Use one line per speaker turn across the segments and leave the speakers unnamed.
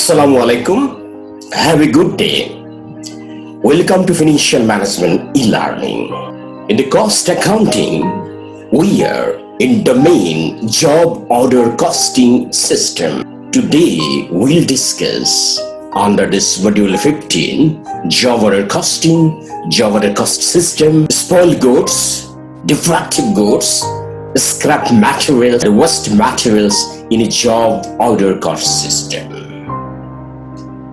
Assalamu alaikum. Have a good day. Welcome to Financial Management e-learning. In the cost accounting, we are in domain job order costing system. Today we'll discuss under this module 15 job order costing, job order cost system, spoiled goods, defective goods, scrap materials, and waste materials in a job order cost system.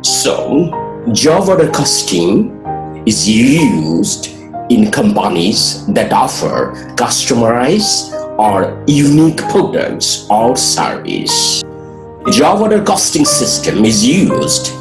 So, job order costing is used in companies that offer customized or unique products or service. Job order costing system is used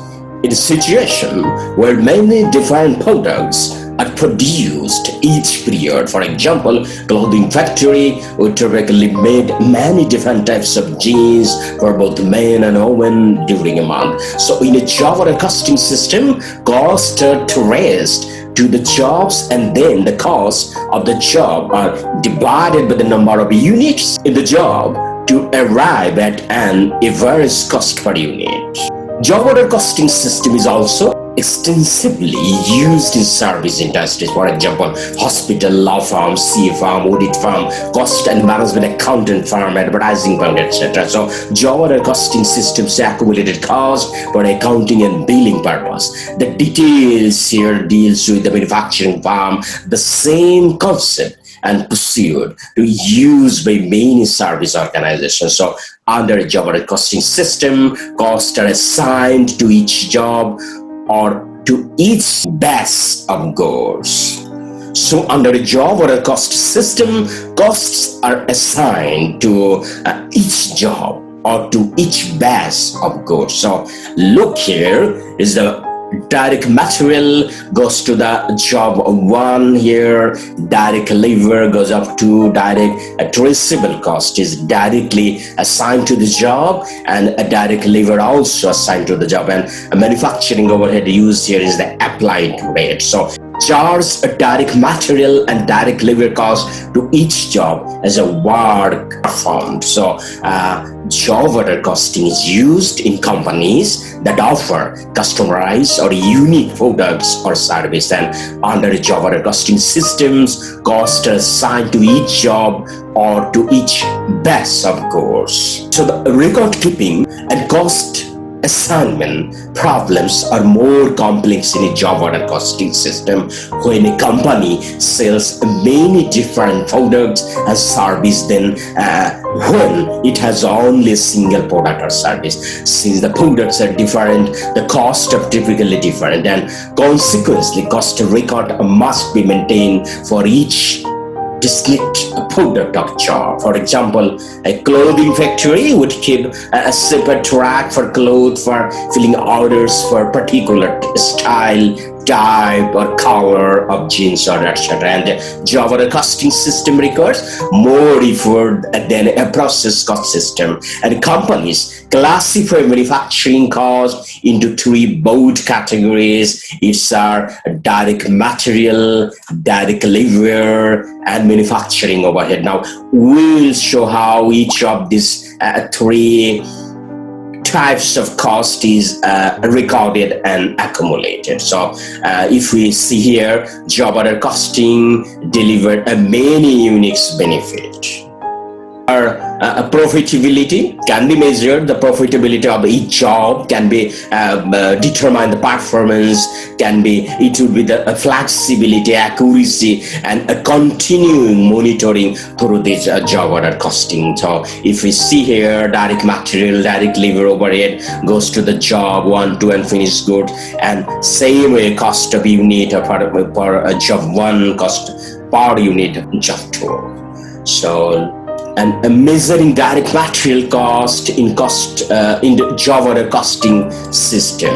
in a situation where many different products are produced each period. For example, clothing factory would typically made many different types of jeans for both men and women during a month. So in a job order costing system, costs are traced to the jobs, and then the cost of the job are divided by the number of units in the job to arrive at an average cost per unit. Job order costing system is also extensively used in service industries. For example, hospital, law firm, CA firm, audit firm, cost and management accountant firm, advertising firm, etc. So job order costing systems accumulated cost for accounting and billing purpose. The details here deals with the manufacturing firm, the same concept and pursued to use by many service organizations. So under a job order costing system, costs are assigned to each job or to each batch of goods. So under a job order cost system, costs are assigned to each job or to each batch of goods. So look, here is the direct material goes to the job 1 here, direct labor goes up to direct traceable cost is directly assigned to the job, and a direct labor also assigned to the job, and a manufacturing overhead used here is the applied rate. So charge a direct material and direct labor cost to each job as a work performed. So job order costing is used in companies that offer customized or unique products or service, and under job order costing systems, costs are assigned to each job or to each batch of goods. So the record keeping and cost assignment problems are more complex in a job order costing system when a company sells many different products and service than when it has only a single product or service. Since the products are different, the costs are typically different, and consequently cost record must be maintained for each distinct product of job. For example, a clothing factory would keep a separate track for clothes for filling orders for particular style, type or color of jeans or etc. And the job order costing system requires more effort than a process cost system, and companies classify manufacturing costs into 3 broad categories. It's direct material, direct labor, and manufacturing overhead. Now we'll show how each of these 3 types of cost is recorded and accumulated. So if we see here, job order costing delivered a many unique benefits. Our profitability can be measured. The profitability of each job can be determined. The performance can be, it would be the flexibility, accuracy, and a continuing monitoring through this job order costing. So if we see here, direct material, direct labor overhead goes to the job 1, 2, and finished good, and same way cost of unit per job 1, cost per unit job 2. So and measuring direct material cost in the job order costing system.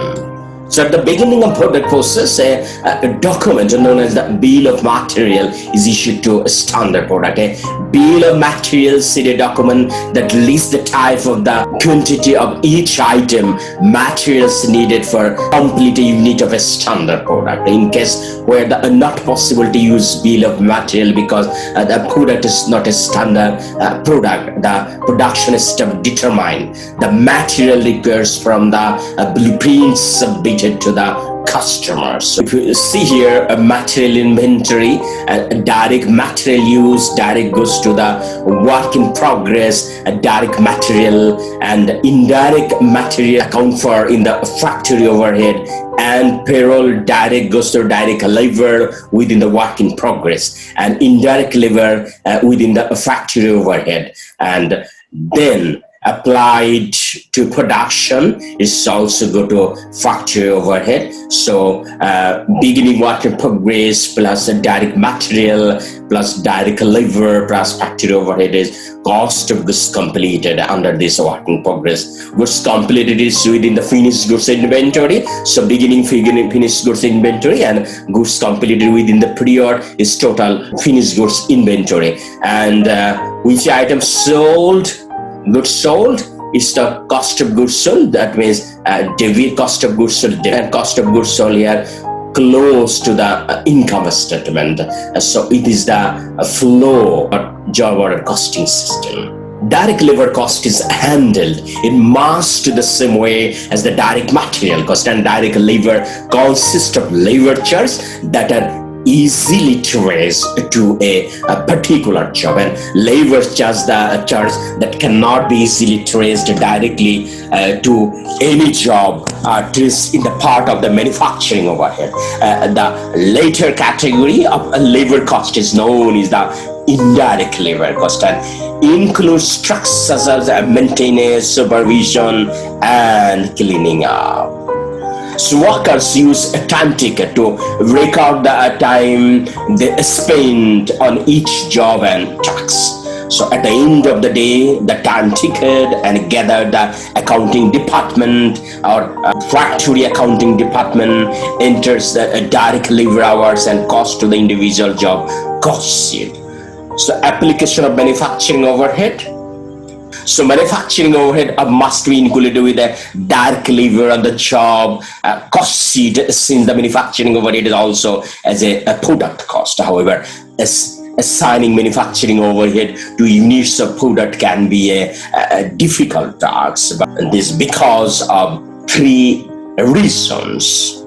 So at the beginning of product process, a document known as the bill of material is issued to a standard product. A bill of materials is a document that lists the type of the quantity of each item materials needed for complete a unit of a standard product. In case where the not possible to use bill of material because the product is not a standard product, the production step determine the material requires from the blueprints submitted to the customers. So if you see here a material inventory, a direct material use, direct goes to the work in progress, a direct material, and indirect material account for in the factory overhead, and payroll direct goes to direct labor within the work in progress, and indirect labor within the factory overhead, and then applied to production is also go to factory overhead. So beginning work in progress plus a direct material plus direct labor plus factory overhead is cost of goods completed under this work in progress. Goods completed is within the finished goods inventory. So beginning finished goods inventory and goods completed within the period is total finished goods inventory. And which item sold, goods sold is the cost of goods sold. That means debit cost of goods sold, and cost of goods sold here close to the income statement. So it is the flow or job order costing system. Direct labor cost is handled in much the same way as the direct material cost, and direct labor consists of labor charges that are easily traced to a particular job, and labor charge the charge that cannot be easily traced directly to any job traced in the part of the manufacturing overhead. The later category of labor cost is known as the indirect labor cost and includes structures such as maintenance, supervision, and cleaning up. So workers use a time ticket to record the time they spend on each job and task. So at the end of the day, the time ticket and gather the accounting department or factory accounting department enters the direct labor hours and cost to the individual job cost sheet. So application of manufacturing overhead. So manufacturing overhead must be included with a direct labor on the job cost sheet, since the manufacturing overhead is also as a product cost. However, assigning manufacturing overhead to units of product can be a difficult task. But this because of three reasons.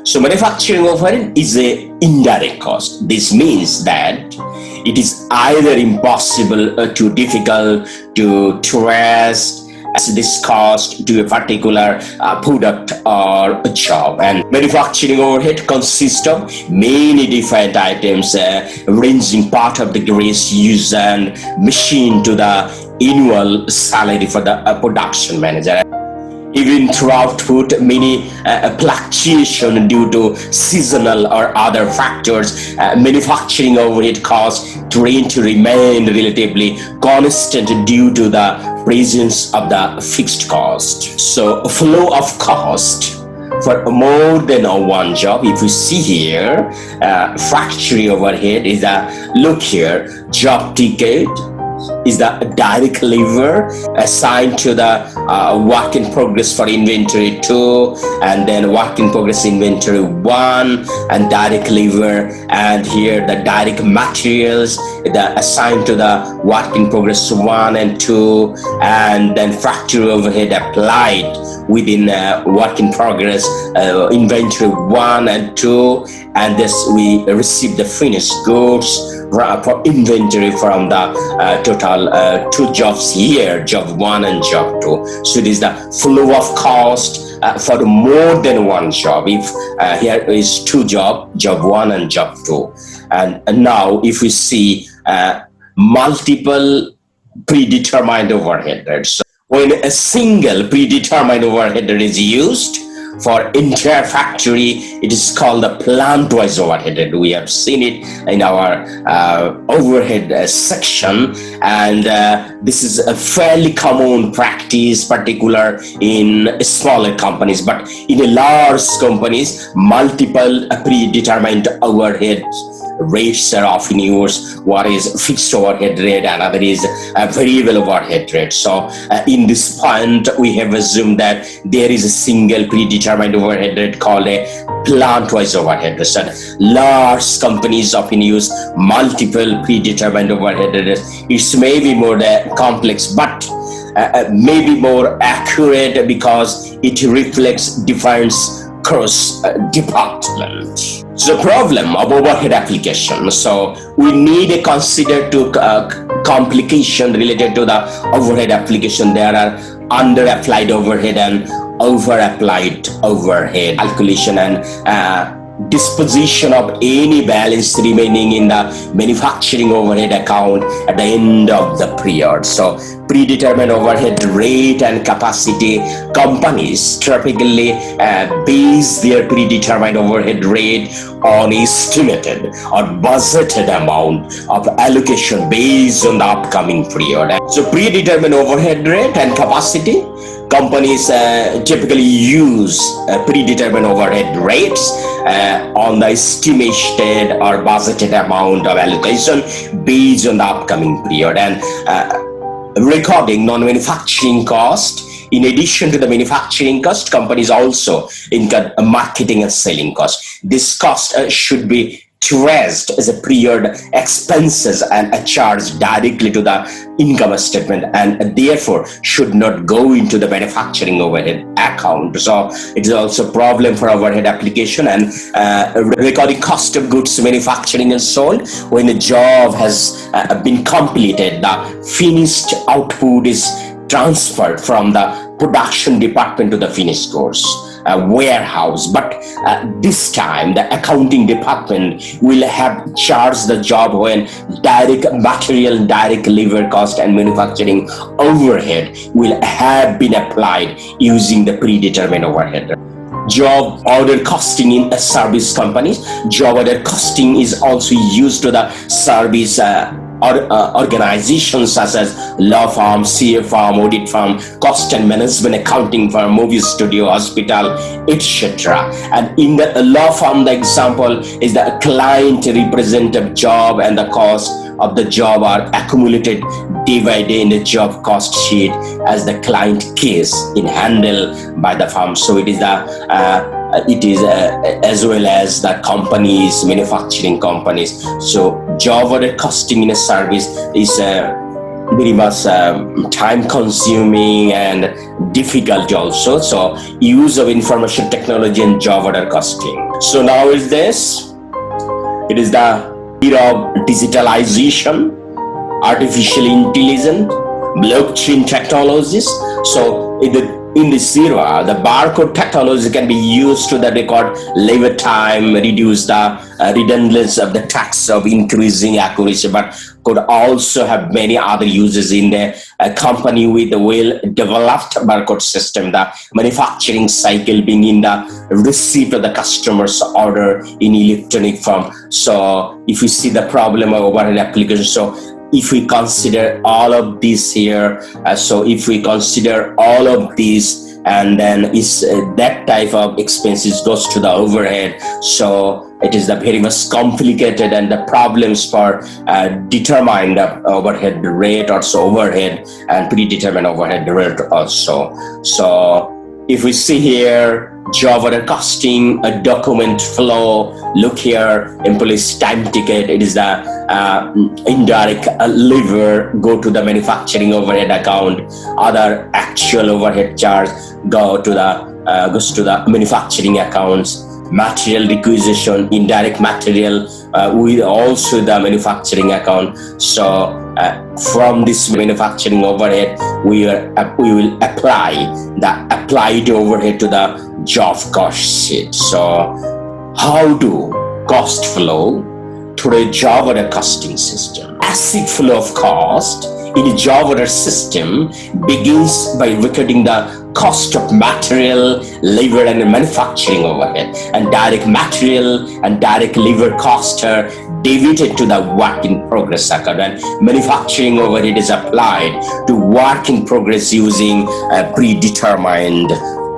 So manufacturing overhead is a indirect cost. This means that it is either impossible or too difficult to trace this cost to a particular product or a job. And manufacturing overhead consists of many different items ranging part of the grease used and machine to the annual salary for the production manager. Even throughout food, many fluctuation due to seasonal or other factors, manufacturing overhead costs tend to remain relatively constant due to the presence of the fixed cost. So flow of cost for more than one job. If you see here, factory overhead is a look here, job ticket is the direct labor assigned to the work in progress for inventory 2, and then work in progress inventory 1, and direct labor, and here the direct materials the assigned to the work in progress 1 and 2, and then factory overhead applied within work in progress inventory 1 and 2, and this we receive the finished goods for inventory from the total 2 jobs here, job 1 and job 2. So it is the flow of cost for the more than one job. If here is 2 job 1 and job 2, and now if we see multiple predetermined overhead, right? So when a single predetermined overhead is used for entire factory, it is called the plant-wise overhead. We have seen it in our overhead section, and This is a fairly common practice, particular in smaller companies, but in a large companies, multiple predetermined overhead rates are often used. One is fixed overhead rate, another is a variable overhead rate. So in this point, we have assumed that there is a single predetermined overhead rate called a plant-wise overhead rate. So large companies often use multiple predetermined overhead rates. It may be more complex, but maybe more accurate because it reflects difference across department. So the problem of overhead application. So we need to consider two complication related to the overhead application. There are under applied overhead and over applied overhead calculation and disposition of any balance remaining in the manufacturing overhead account at the end of the period. So predetermined overhead rate and capacity. Companies typically base their predetermined overhead rate on estimated or budgeted amount of allocation based on the upcoming period. So predetermined overhead rate and capacity. Companies typically use predetermined overhead rates on the estimated or budgeted amount of allocation based on the upcoming period, and recording non-manufacturing cost. In addition to the manufacturing cost, companies also incur marketing and selling cost. This cost should be traced as a period expenses and charged directly to the income statement, and therefore should not go into the manufacturing overhead account. So it is also a problem for overhead application and recording cost of goods manufacturing and sold. When the job has been completed, the finished output is transferred from the production department to the finished goods warehouse, but this time the accounting department will have charged the job when direct material, direct labor cost and manufacturing overhead will have been applied using the predetermined overhead. Job order costing in a service companies. Job order costing is also used to the service organizations such as law firm, CA firm, audit firm, cost and management accounting firm, movie studio, hospital, etc. And in the law firm, the example is the client representative job and the cost of the job are accumulated day by day in the job cost sheet as the client case in handled by the firm. So it is as well as the companies, manufacturing companies. So job order costing in a service is very much time consuming and difficult also. So use of information technology and job order costing. So now is this, it is the era of digitalization, artificial intelligence, blockchain technologies. So in this era, the barcode technology can be used to the record labor time, reduce the redundancy of the task of increasing accuracy, but could also have many other uses in the company with a well-developed barcode system, the manufacturing cycle being in the receipt of the customer's order in electronic form. So if you see the problem of overhead application, so if we consider all of this here, and then is that type of expenses goes to the overhead. So it is the very much complicated and the problems for determine the overhead rate, also overhead and predetermined overhead rate also. So if we see here, job order costing, a document flow, look here, employee's time ticket, it is the indirect labor go to the manufacturing overhead account, other actual overhead charge goes to the manufacturing accounts, material requisition, indirect material with also the manufacturing account. So from this manufacturing overhead, we will apply the applied overhead to the job cost sheet. So how do cost flow through a job order costing system? Basic flow of cost in a job order system begins by recording the cost of material, labor and manufacturing overhead, and direct material and direct labor cost are debited to the work in progress account, and manufacturing overhead is applied to work in progress using a predetermined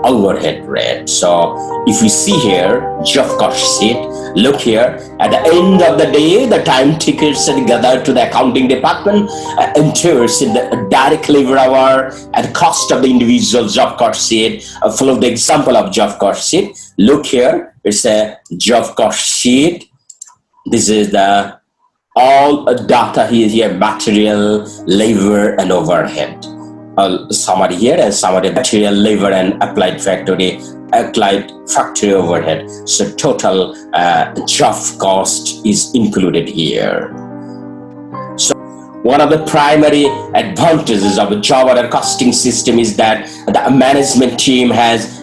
overhead rate. So if you see here job cost sheet, look here, at the end of the day the time tickets are gathered to the accounting department, enters in the direct labor hour and cost of the individual job cost sheet. Follow the example of job cost sheet. Look here, it's a job cost sheet. This is the all data here, material, labor and overhead. Summary here and summary material, labor and applied factory overhead. So total job cost is included here. So one of the primary advantages of a job order costing system is that the management team has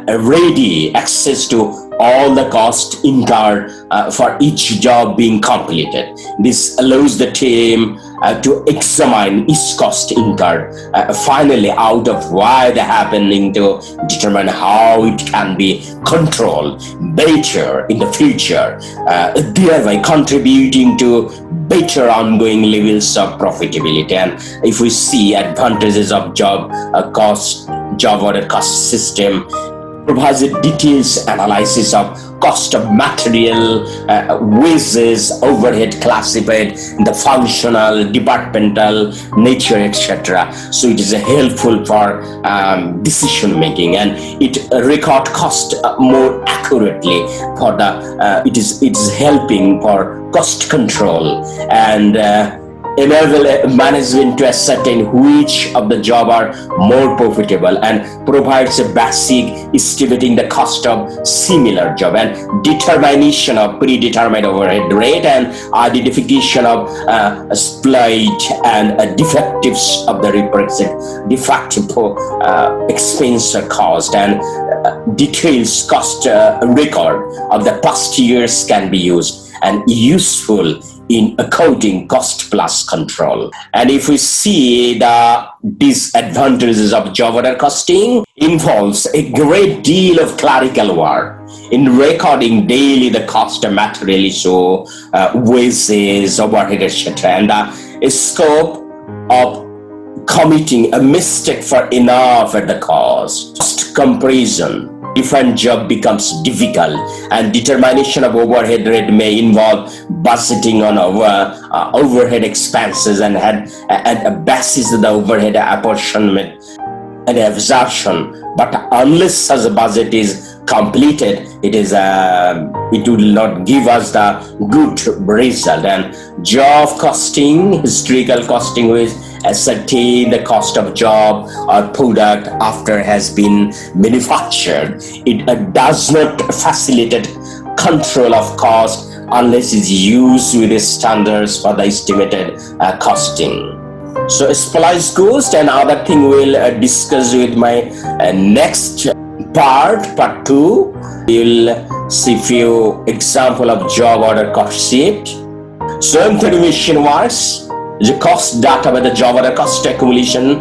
ready access to all the cost incurred for each job being completed. This allows the team to examine each cost incurred finally out of why they're happening, to determine how it can be controlled better in the future, thereby contributing to better ongoing levels of profitability. And if we see advantages of job order cost system, provides a details analysis of cost of material, wages, overhead classified in the functional, departmental nature, etc. So it is helpful for decision making, and it record cost more accurately for the. It is helping for cost control and enable management to ascertain which of the job are more profitable, and provides a basic estimating the cost of similar job, and determination of predetermined overhead rate, and identification of split and defectives of the defective expense or cost, and details cost record of the past years can be used and useful in according cost plus control. And if we see the disadvantages of job order costing, involves a great deal of clerical work in recording daily the cost of material, so wages, overhead, etc., and the scope of committing a mistake for enough at the cost comparison. Different job becomes difficult, and determination of overhead rate may involve budgeting on overhead expenses and a basis of the overhead apportionment and absorption. But unless such a budget is completed, it will not give us the good result. And job costing, historical costing, with ascertain the cost of job or product after has been manufactured. It does not facilitate control of cost unless it's used with the standards for the estimated costing. So splice cost and other thing we'll discuss with my next part 2. We'll see few example of job order cost sheet. So information works. The cost data by the job order cost accumulation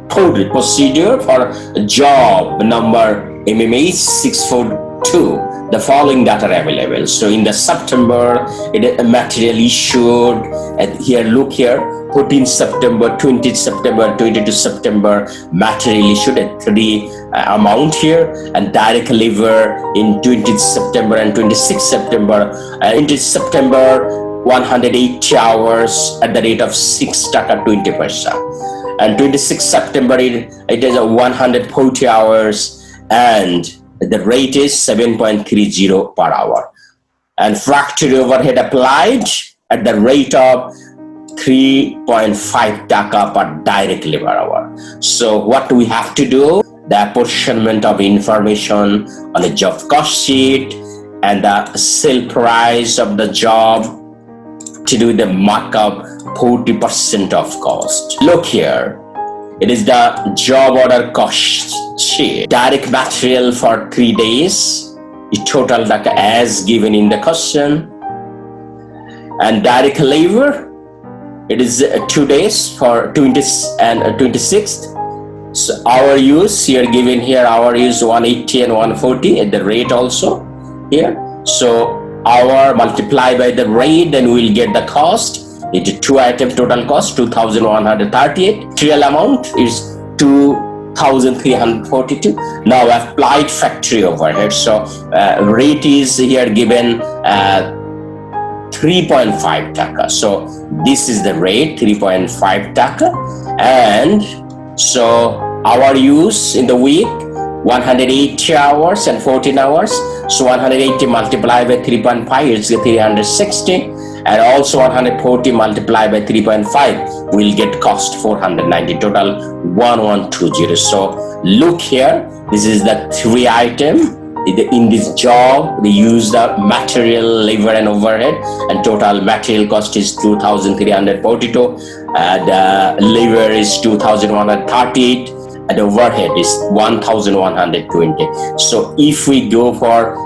procedure for job number MMA 642. The following data are available. So in the September, it is material issued, and here look here, 14 September, 20 September, 22 September, material issued at 3 amount here, and direct labor in 20 September and 26 September. 20 September, 180 hours at the rate of 6.20 paisa, and 26 September it is 140 hours and the rate is 7.30 per hour, and factory overhead applied at the rate of 3.5 taka per direct labor hour. So what do we have to do? The apportionment of information on the job cost sheet and the sale price of the job to do the markup 40% of cost. Look here, it is the job order cost sheet. Direct material for 3 days, it total like as given in the question, and direct labor, it is 2 days for 20th and 26th, So our use here given here, our use 180 and 140 at the rate also here. So our multiply by the rate, then we'll get the cost. It is 2 item total cost 2,138. Real amount is 2,342. Now applied factory overhead. So rate is here given 3.5 taka. So this is the rate 3.5 taka, and so our use in the week 180 hours and 14 hours. So 180 multiplied by 3.5 is 360, and also 140 multiplied by 3.5 will get cost 490, total 1120. So look here, this is the 3 item. In this job, they use the material, labor and overhead, and total material cost is 2,342, the labor is 2,138, and overhead is 1,120. So if we go for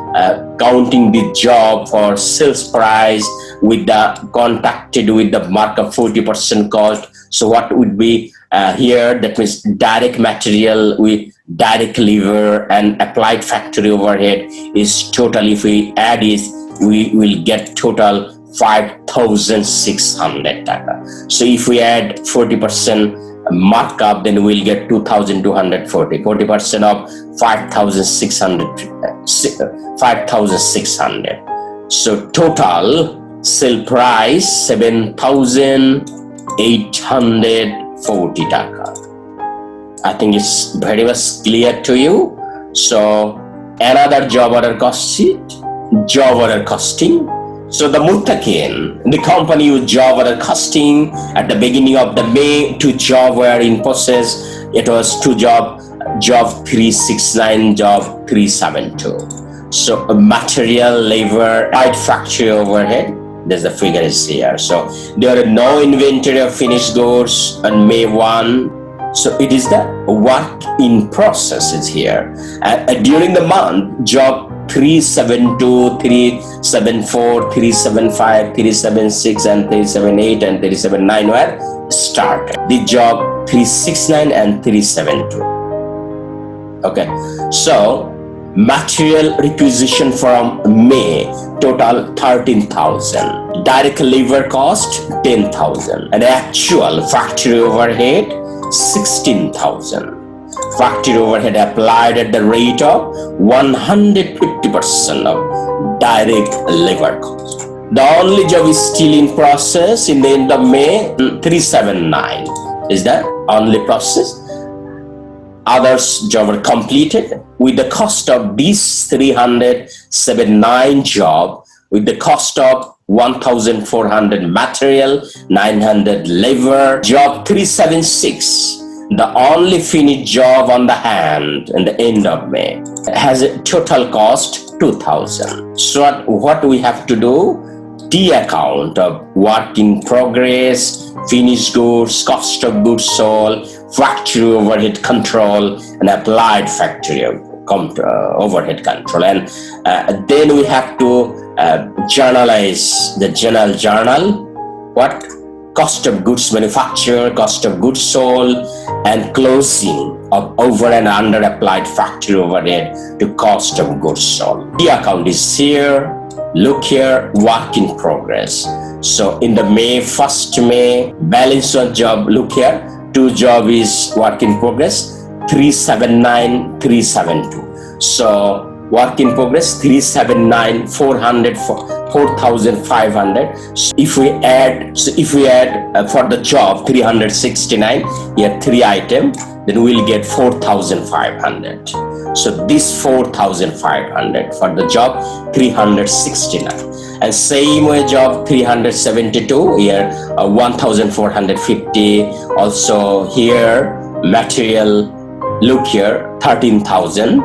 counting the job for sales price with the contacted with the markup 40% cost, so what would be here? That means direct material with direct labor and applied factory overhead is total, if we add it, we will get total 5,600 taka. So if we add 40% markup, then we'll get 2,240. 40% of 5,600. So total sale price 7,840 taka. I think it's very much clear to you. So another job order cost sheet, job order costing. So the Muttakin, the company used job order costing at the beginning of the May. 2 job were in process. It was 2 job 369, job 372. So material, labor, right factory overhead. There's the figure is here. So there are no inventory of finished goods on May 1. So it is the work in process is here. During the month, job 372, 374, 375, 376, and 378 and 379 were started. The job 369 and 372. Okay, so material requisition from May total 13,000. Direct labor cost 10,000, and actual factory overhead 16,000. Factory overhead applied at the rate of 150% of direct labor cost. The only job is still in process in the end of May, 379 is the only process. Others job are completed with the cost of this 379 job, with the cost of 1,400 material, 900 labor. Job 376, the only finished job on the hand in the end of May, has a total cost 2,000. So what we have to do? The account of work in progress, finished goods, cost of goods sold, factory overhead control, and applied factory overhead control. And then we have to journalize the journal. What? Cost of goods manufactured, cost of goods sold, and closing of over and under applied factory overhead to cost of goods sold. The account is here. Look here, work in progress. So in the May, 1st May, balance on job, look here, 2 job is work in progress, 379, 372. So work in progress 379, 400, 4,500. So if we add for the job 369, here 3 item, then we'll get 4,500. So this 4,500 for the job 369, and same way job 372 here 1,450. Also here material, look here 13,000.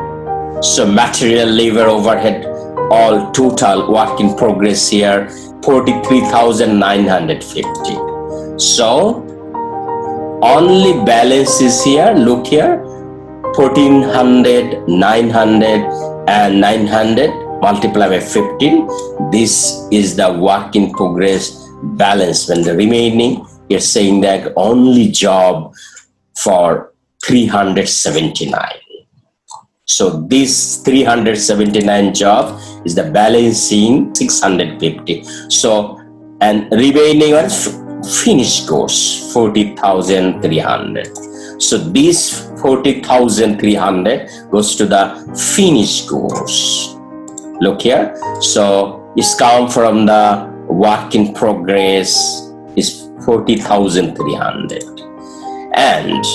So material, labor, overhead, all total work in progress here 43,950. So only balance is here, look here, 1,400, 900 and 900 multiplied by 15. This is the work in progress balance. When the remaining, you're saying that only job for 379. So this 379 job is the balancing 650. So and remaining one finished goods 40,300. So this 40,300 goes to the finished goods. Look here. So it's come from the work in progress is 40,300. And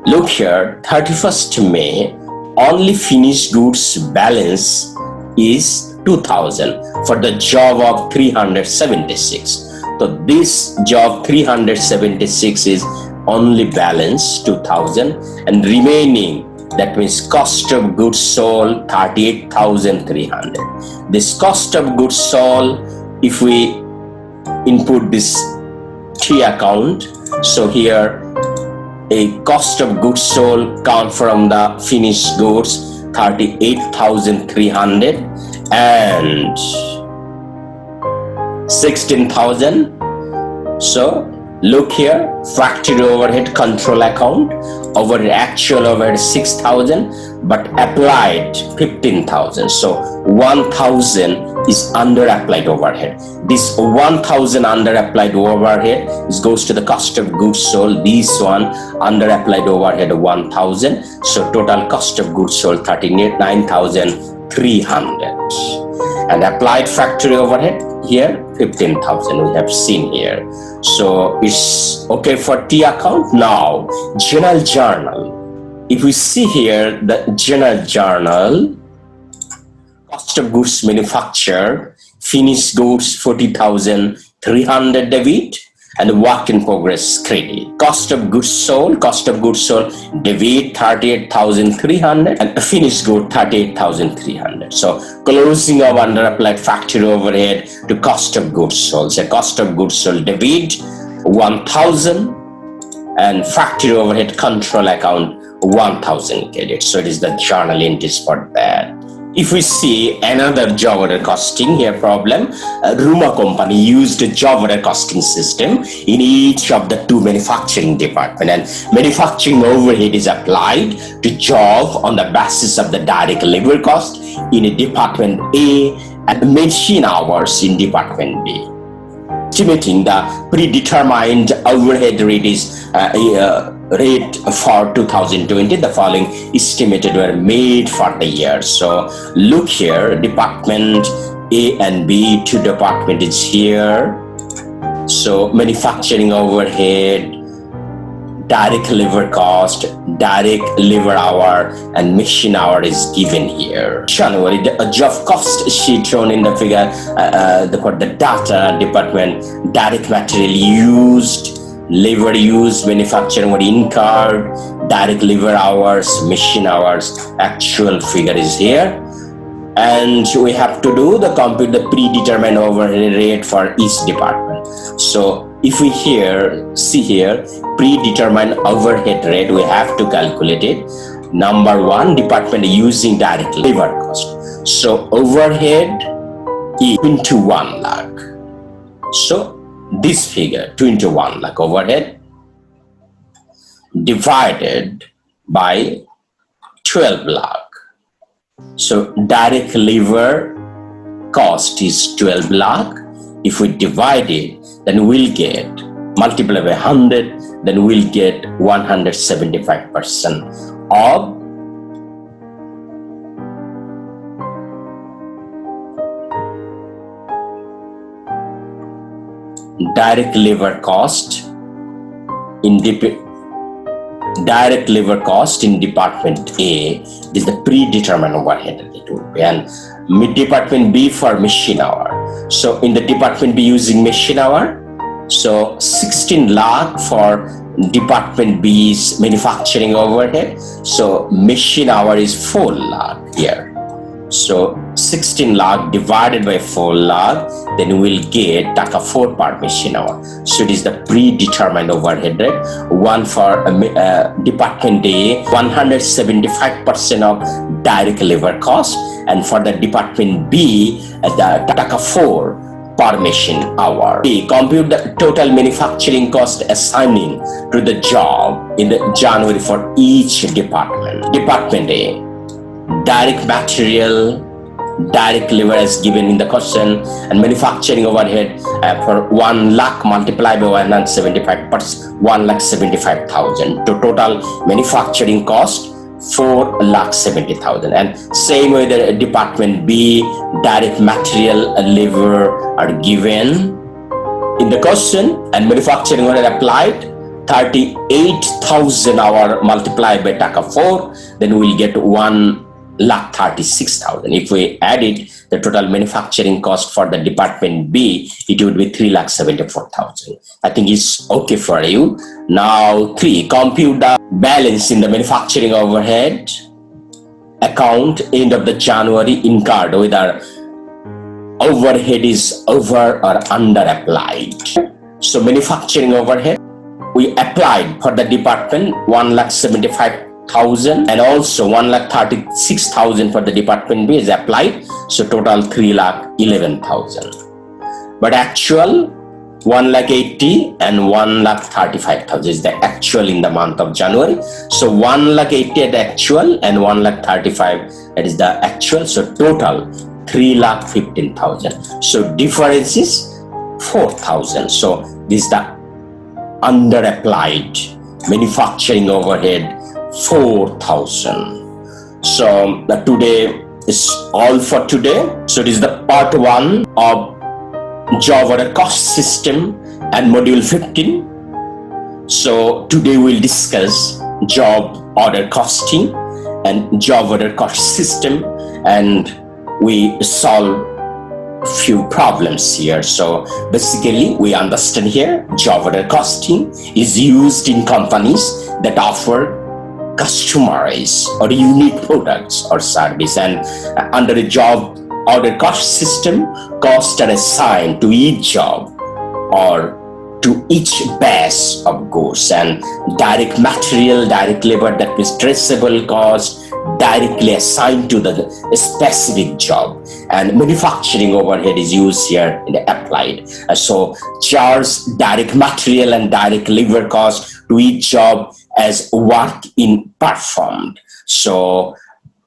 look here, 31st May, only finished goods balance is 2,000 for the job of 376. So this job 376 is only balance 2,000 and remaining, that means cost of goods sold 38,300. This cost of goods sold, if we input this T account, so here a cost of goods sold come from the finished goods 38,300 and 16,000. So look here, factory overhead control account, over actual overhead 6,000 but applied 15,000. So 1,000 is under applied overhead. This 1,000 under applied overhead goes to the cost of goods sold. This one under applied overhead 1,000. So total cost of goods sold 39,300. And applied factory overhead here 15,000 we have seen here. So it's okay for T account. Now general journal. If we see here the general journal, cost of goods manufactured, finished goods 40,300 debit and work in progress credit. Cost of goods sold debit 38,300 and finished good 38,300. So closing of under applied factory overhead to cost of goods sold. So cost of goods sold debit 1,000 and factory overhead control account 1,000 credit. So it is the journal entries for that. If we see another job order costing here problem, Ruma company used a job order costing system in each of the two manufacturing department, and manufacturing overhead is applied to job on the basis of the direct labor cost in a department A and machine hours in department B. Estimating the predetermined overhead rate is rate for 2020, the following estimated were made for the year. So look here, department A and B, two department is here. So manufacturing overhead, direct labor cost, direct labor hour and machine hour is given here. January, the job cost sheet shown in the figure for the data department, direct material used, labor used, manufacturing what incurred, direct labor hours, machine hours, actual figure is here. And we have to do the compute the predetermined overhead rate for each department. So if we see here predetermined overhead rate, we have to calculate it. Number one, department using direct labor cost. So overhead is 21 lakh. So this figure 21 lakh overhead divided by 12 lakh. So direct labor cost is 12 lakh. If we divide it, then we'll get multiply by 100, then we'll get 175% of direct labor cost in direct labor cost in department A is the predetermined overhead it would be, and department B for machine hour. So in the department B using machine hour, so 16 lakh for department B's manufacturing overhead. So machine hour is 4 lakh here. So 16 lakh divided by 4 lakh, then we'll get taka 4 per machine hour. So it is the predetermined overhead rate. One for department A, 175% of direct labor cost, and for the department B, the taka 4 per machine hour. B. Compute the total manufacturing cost assigning to the job in the January for each department. Department A, direct material, direct labor as given in the question, and manufacturing overhead for 1 lakh multiplied by 175 1,75,000 to total manufacturing cost 4,70,000. And same way the department B, direct material and labor are given in the question, and manufacturing overhead applied 38,000 hour multiplied by taka 4, then we will get 1,36,000. If we add it, the total manufacturing cost for the department B, it would be 3,74,000. I think it's okay for you. Now 3, compute the balance in the manufacturing overhead account end of the January incurred, whether overhead is over or under applied. So manufacturing overhead, we applied for the department 1,75,000 and also 1,36,000 for the department B is applied, so total 3,11,000. But actual 1,80,000 and 1,35,000 is the actual in the month of January. So 1,80,000 at the actual and 1,35,000 that is the actual. So total 3,15,000. So difference is 4,000. So this is the under applied manufacturing overhead 4,000. So today is all for today. So this is the part 1 of job order cost system and module 15. So today we'll discuss job order costing and job order cost system, and we solve few problems here. So basically we understand here job order costing is used in companies that offer customized or unique products or service, and under a job order cost system, costs are assigned to each job or to each batch of goods, and direct material, direct labor, that means traceable cost, directly assigned to the specific job, and manufacturing overhead is used here in the applied. So charge direct material and direct labor cost to each job as work in performed. So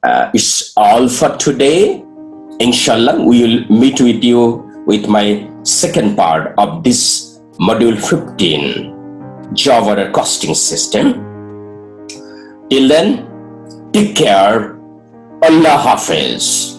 it's all for today. Inshallah, we will meet with you with my second part of this module 15, job order costing system. Till then, take care. Allah Hafiz.